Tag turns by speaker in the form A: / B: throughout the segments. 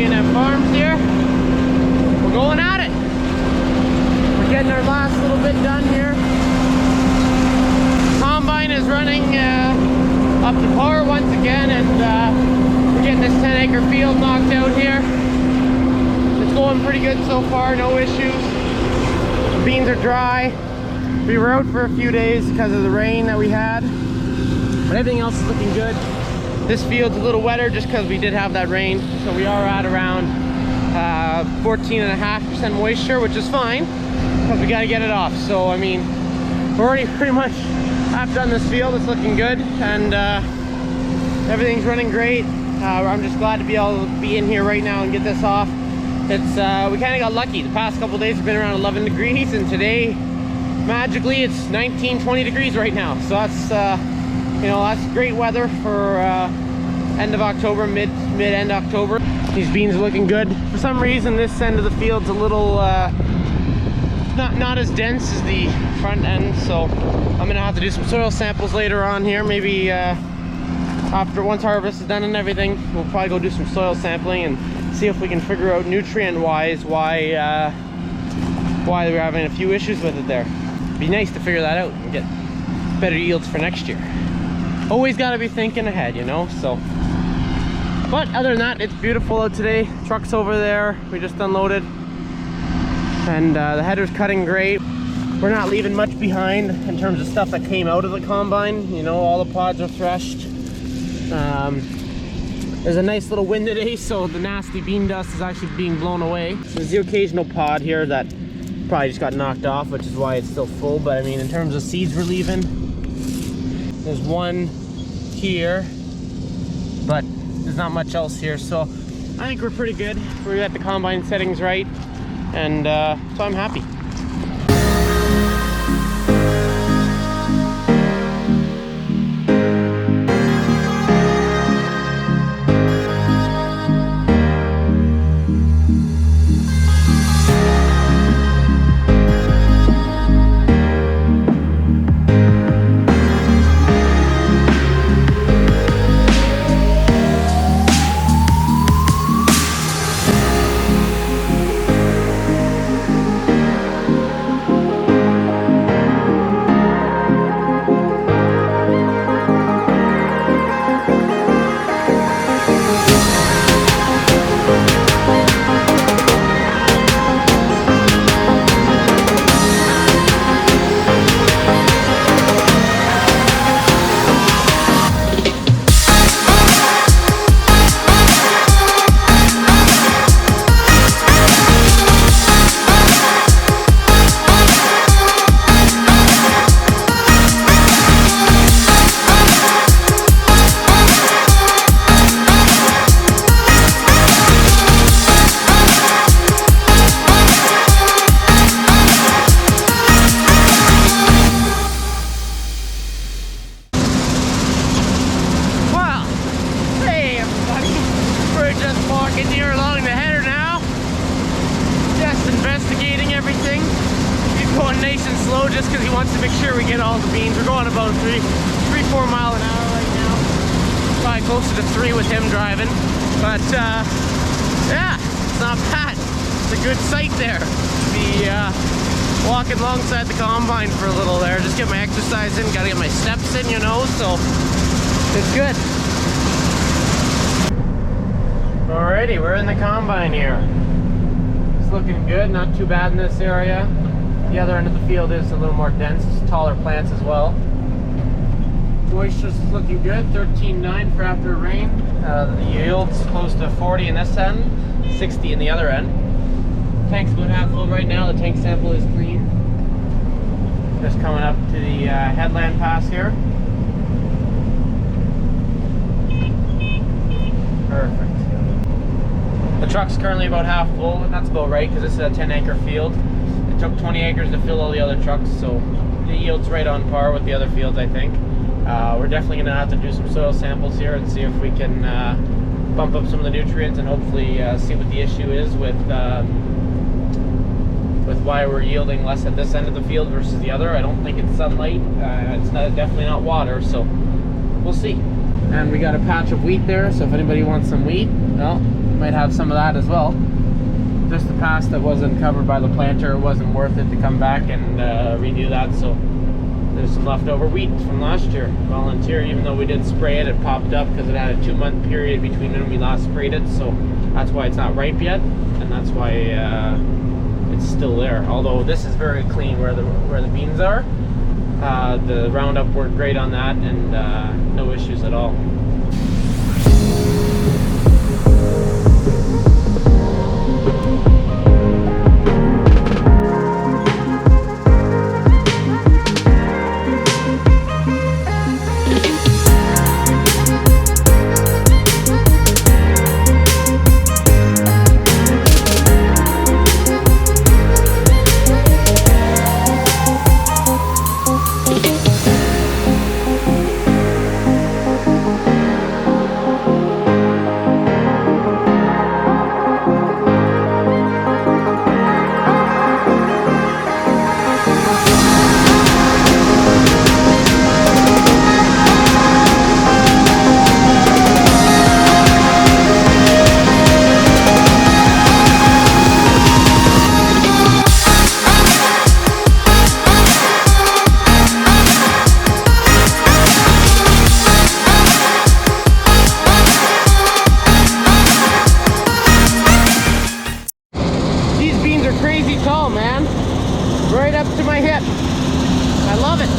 A: A&M Farms here. We're going at it. We're getting our last little bit done here. Combine is running up to par once again, and we're getting this 10-acre field knocked out here. It's going pretty good so far, no issues. The beans are dry. We were out for a few days because of the rain that we had, but everything else is looking good. This field's a little wetter just because we did have that rain, so we are at around 14.5% moisture, which is fine because we got to get it off. So I mean, we're already pretty much half done this field. It's looking good, and everything's running great. I'm just glad to be able to be in here right now and get this off. It's we kind of got lucky. The past couple days have been around 11 degrees, and today magically it's 19-20 degrees right now. So that's you know, that's great weather for end of October, mid-end October. These beans are looking good. For some reason, this end of the field's a little not as dense as the front end, so I'm gonna have to do some soil samples later on here. Maybe once harvest is done and everything, we'll probably go do some soil sampling and see if we can figure out nutrient-wise why we're having a few issues with it there. It'd be nice to figure that out and get better yields for next year. Always got to be thinking ahead, you know. So, but other than that, it's beautiful out today. Truck's over there, we just unloaded, and the header's cutting great. We're not leaving much behind in terms of stuff that came out of the combine. You know, all the pods are threshed. There's a nice little wind today, so the nasty bean dust is actually being blown away. There's the occasional pod here that probably just got knocked off, which is why it's still full. But I mean, in terms of seeds we're leaving, there's one here, but there's not much else here. So I think we're pretty good. We got the combine settings right, and so I'm happy. Just because he wants to make sure we get all the beans. We're going about 3-4 miles an hour right now. Probably closer to 3 with him driving. But yeah, it's not bad. It's a good sight there. Be walking alongside the combine for a little there. Just get my exercise in, gotta get my steps in, you know, so it's good. Alrighty, we're in the combine here. It's looking good, not too bad in this area. The other end of the field is a little more dense, taller plants as well. Moisture's looking good, 13.9 for after rain. The yield's close to 40 in this end, 60 in the other end. Tank's about half full right now. The tank sample is clean. Just coming up to the headland pass here. Perfect. The truck's currently about half full, and that's about right because this is a 10-acre field. It took 20 acres to fill all the other trucks, so the yield's right on par with the other fields, I think. We're definitely going to have to do some soil samples here and see if we can bump up some of the nutrients and hopefully see what the issue is with why we're yielding less at this end of the field versus the other. I don't think it's sunlight. It's definitely not water, so we'll see. And we got a patch of wheat there, so if anybody wants some wheat, well, might have some of that as well. Just the past that wasn't covered by the planter, it wasn't worth it to come back and redo that, so there's some leftover wheat from last year. Volunteer, even though we did spray it, it popped up because it had a 2-month period between when we last sprayed it, so that's why it's not ripe yet, and that's why it's still there. Although this is very clean where the beans are. The Roundup worked great on that, and no issues at all. Crazy tall, man. Right up to my hip. I love it.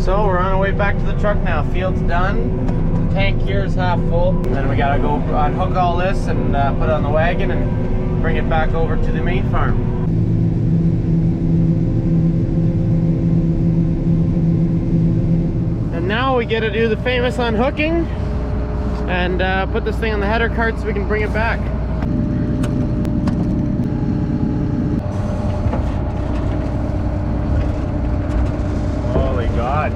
A: So we're on our way back to the truck now. Field's done. The tank here is half full. And then we gotta go unhook all this and put it on the wagon and bring it back over to the main farm. And now we get to do the famous unhooking and put this thing on the header cart so we can bring it back. Holy God.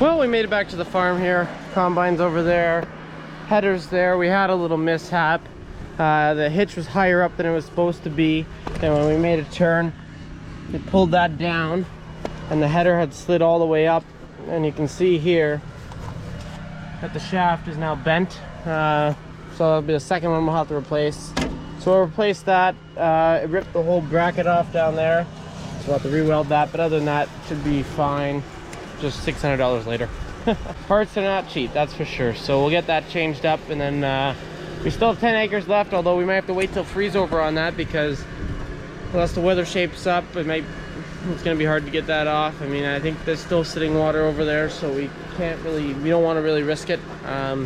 A: Well, we made it back to the farm here. Combine's over there, header's there. We had a little mishap. The hitch was higher up than it was supposed to be, and when we made a turn, it pulled that down, and the header had slid all the way up, and you can see here that the shaft is now bent. So that'll be the second one we'll have to replace. So we'll replace that. It ripped the whole bracket off down there, so we'll have to re-weld that, but other than that, it should be fine. Just $600 later. Parts are not cheap, that's for sure. So we'll get that changed up, and then we still have 10 acres left, although we might have to wait till freeze over on that, because unless the weather shapes up, it's gonna be hard to get that off. I mean, I think there's still sitting water over there, so we don't want to really risk it. I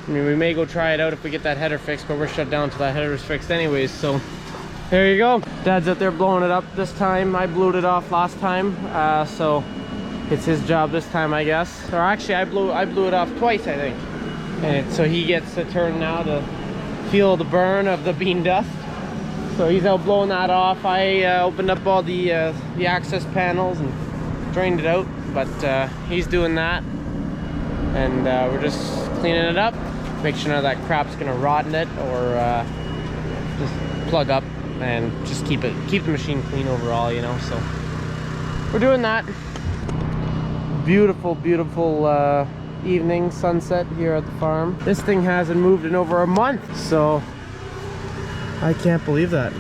A: mean, we may go try it out if we get that header fixed, but we're shut down until that header is fixed anyways. So there you go. Dad's out there blowing it up this time. I blew it off last time, so it's his job this time, I guess. Or actually, I blew it off twice, I think. And so he gets the turn now to feel the burn of the bean dust. So he's out blowing that off. I opened up all the access panels and drained it out, but he's doing that. And we're just cleaning it up, make sure none of that crap's gonna rot in it or just plug up, and just keep the machine clean overall, you know. So we're doing that. Beautiful, beautiful evening sunset here at the farm. This thing hasn't moved in over a month, so I can't believe that.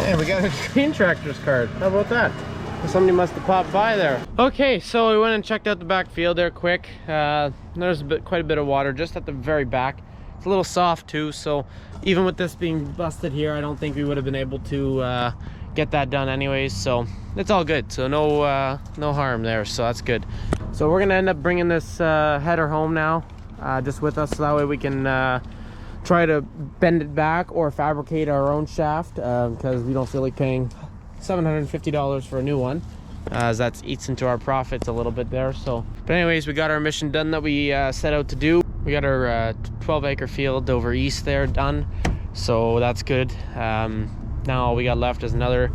A: Hey, we got a Green Tractors card. How about that? Somebody must have popped by there. Okay, so we went and checked out the back field there quick. There's quite a bit of water just at the very back. It's a little soft too, so even with this being busted here, I don't think we would have been able to get that done anyways, so it's all good. So no harm there, so that's good. So we're gonna end up bringing this header home now, just with us, so that way we can try to bend it back or fabricate our own shaft, because we don't feel like paying $750 for a new one, as that eats into our profits a little bit there. So but anyways, we got our mission done that we set out to do. We got our 12-acre field over east there done, so that's good. Now all we got left is another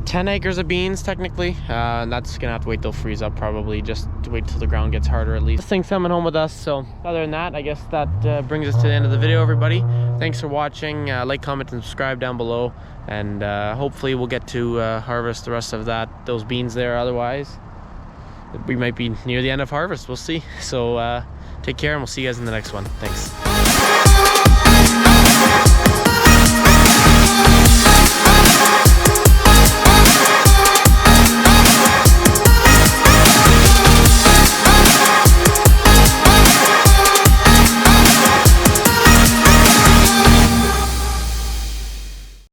A: 10 acres of beans technically, and that's gonna have to wait till freeze up, probably just to wait till the ground gets harder at least. This thing's coming home with us. So other than that, I guess that brings us to the end of the video, everybody. Thanks for watching. Like, comment, and subscribe down below, and hopefully we'll get to harvest the rest of those beans there. Otherwise we might be near the end of harvest, we'll see. So take care, and we'll see you guys in the next one. Thanks.